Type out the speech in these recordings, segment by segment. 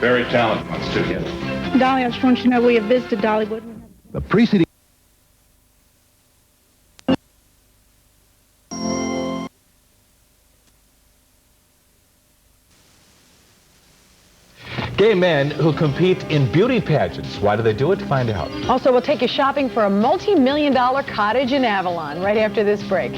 Very talented ones, too, yes. Dolly, I just want you to know we have visited Dollywood. The preceding... Gay men who compete in beauty pageants. Why do they do it? Find out. Also, we'll take you shopping for a multi-million-dollar cottage in Avalon right after this break.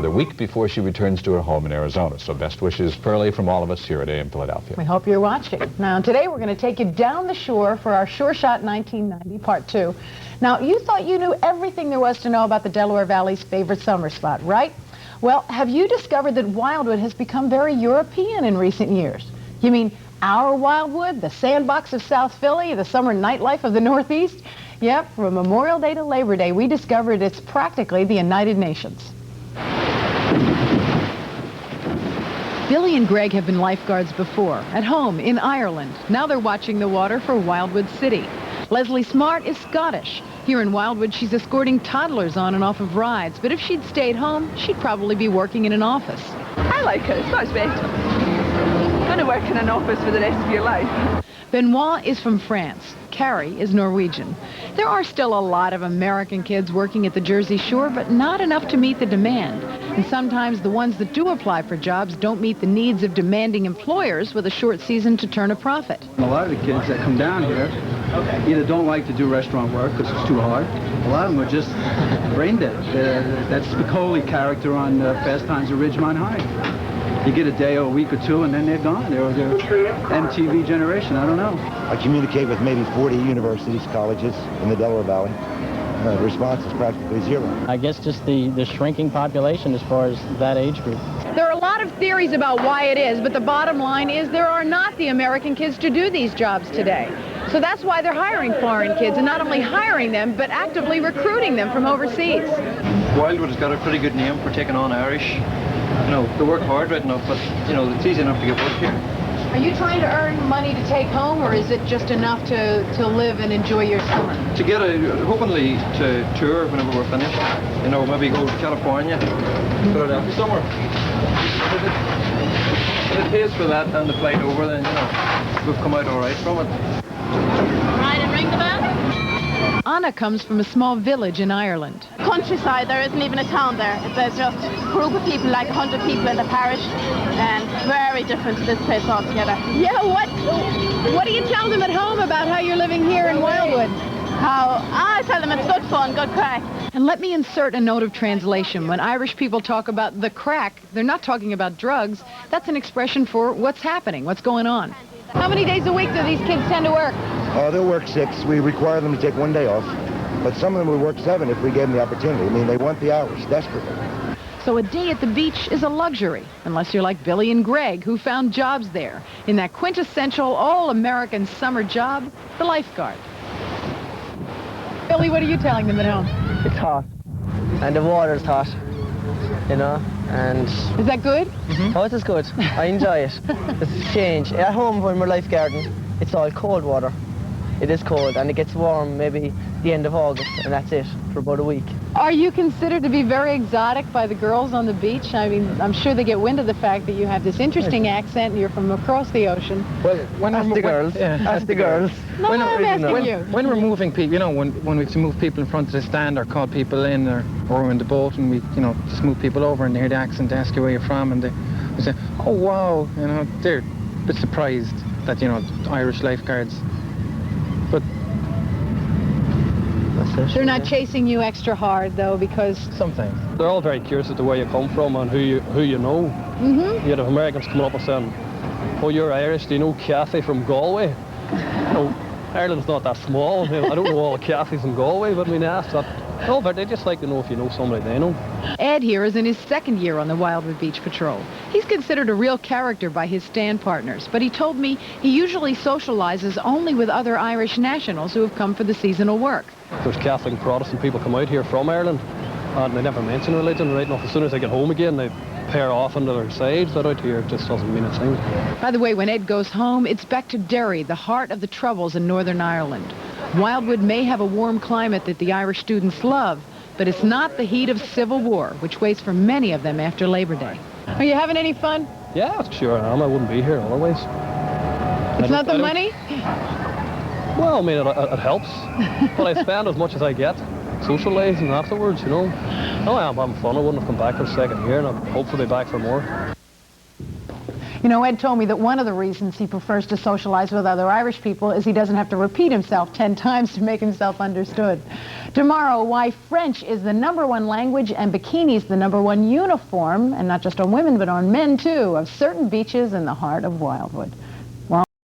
The week before she returns to her home in Arizona. So best wishes, Pearlie, from all of us here at AM Philadelphia. We hope you're watching. Now, today we're going to take you down the shore for our Sure Shot 1990 Part 2. Now, you thought you knew everything there was to know about the Delaware Valley's favorite summer spot, right? Well, have you discovered that Wildwood has become very European in recent years? You mean our Wildwood, the sandbox of South Philly, the summer nightlife of the Northeast? Yep, from Memorial Day to Labor Day, we discovered it's practically the United Nations. Billy and Greg have been lifeguards before, at home in Ireland. Now they're watching the water for Wildwood City. Leslie Smart is Scottish. Here in Wildwood, she's escorting toddlers on and off of rides, but if she'd stayed home, she'd probably be working in an office. I like it. It's nice better. Going to work in an office for the rest of your life. Benoit is from France. Carrie is Norwegian. There are still a lot of American kids working at the Jersey Shore, but not enough to meet the demand. And sometimes the ones that do apply for jobs don't meet the needs of demanding employers with a short season to turn a profit. A lot of the kids that come down here either don't like to do restaurant work because it's too hard. A lot of them are just brain dead. That's Spicoli character on Fast Times at Ridgemont High. You get a day or a week or two, and then they're gone. They're MTV generation. I don't know. I communicate with maybe 40 universities, colleges in the Delaware Valley. The response is practically zero. I guess just the shrinking population as far as that age group. There are a lot of theories about why it is, but the bottom line is there are not the American kids to do these jobs today. So that's why they're hiring foreign kids, and not only hiring them, but actively recruiting them from overseas. Wildwood has got a pretty good name for taking on Irish. You know, they work hard right enough, but, you know, it's easy enough to get work here. Are you trying to earn money to take home, or is it just enough to live and enjoy your summer? To get hopefully to tour whenever we're finished. You know, maybe go to California, Philadelphia somewhere. If it pays for that and the flight over, then, you know, we've come out all right from it. Right, and ring the bell? Anna comes from a small village in Ireland. Countryside, there isn't even a town there. There's just a group of people, like 100 people in the parish, and very different to this place altogether. Yeah, what do you tell them at home about how you're living here in Wildwood? I tell them it's good fun, good crack. And let me insert a note of translation. When Irish people talk about the crack, they're not talking about drugs. That's an expression for what's happening, what's going on. How many days a week do these kids tend to work? They'll work 6. We require them to take 1 day off. But some of them would work 7 if we gave them the opportunity. I mean, they want the hours desperately. So a day at the beach is a luxury, unless you're like Billy and Greg, who found jobs there. In that quintessential all-American summer job, the lifeguard. Billy, what are you telling them at home? It's hot, and the water's hot, you know, and... Is that good? Mm-hmm. Oh, it is good. I enjoy it. It's a change. At home, when we're lifeguarding, it's all cold water. It is cold, and it gets warm maybe the end of August, and that's it for about a week. Are you considered to be very exotic by the girls on the beach? I mean, I'm sure they get wind of the fact that you have this interesting accent and you're from across the ocean. Well, ask the girls. Yeah, ask the girls. No, I'm asking you. When we're moving people, you know, when we have to move people in front of the stand or call people in or we're in the boat and we, you know, just move people over and they hear the accent, they ask you where you're from and they say, oh, wow, you know, they're a bit surprised that, you know, Irish lifeguards. But they're not chasing you extra hard, though, because... Sometimes. They're all very curious as to where you come from and who you know. Mm-hmm. You have Americans coming up and saying, oh, you're Irish, do you know Cathy from Galway? You know, Ireland's not that small. You know, I don't know all the Cathys in Galway, but I mean, they ask that. No, but they just like to know if you know somebody they know. Ed here is in his 2nd year on the Wildwood Beach Patrol. He's considered a real character by his stand partners, but he told me he usually socializes only with other Irish nationals who have come for the seasonal work. There's Catholic and Protestant people come out here from Ireland, and they never mention religion. Right enough, as soon as they get home again, they pair off into their sides. But out here, it just doesn't mean a thing. By the way, when Ed goes home, it's back to Derry, the heart of the Troubles in Northern Ireland. Wildwood may have a warm climate that the Irish students love, but it's not the heat of civil war, which waits for many of them after Labor Day. Are you having any fun? Yeah, sure I am. I wouldn't be here otherwise. It's not the money? Well, I mean, it helps. But I spend as much as I get, socialising afterwards, you know. No, I'm having fun. I wouldn't have come back for a second year, and I'm hopefully back for more. You know, Ed told me that one of the reasons he prefers to socialize with other Irish people is he doesn't have to repeat himself 10 times to make himself understood. Tomorrow, why French is the #1 language and bikinis the #1 uniform, and not just on women but on men too, of certain beaches in the heart of Wildwood.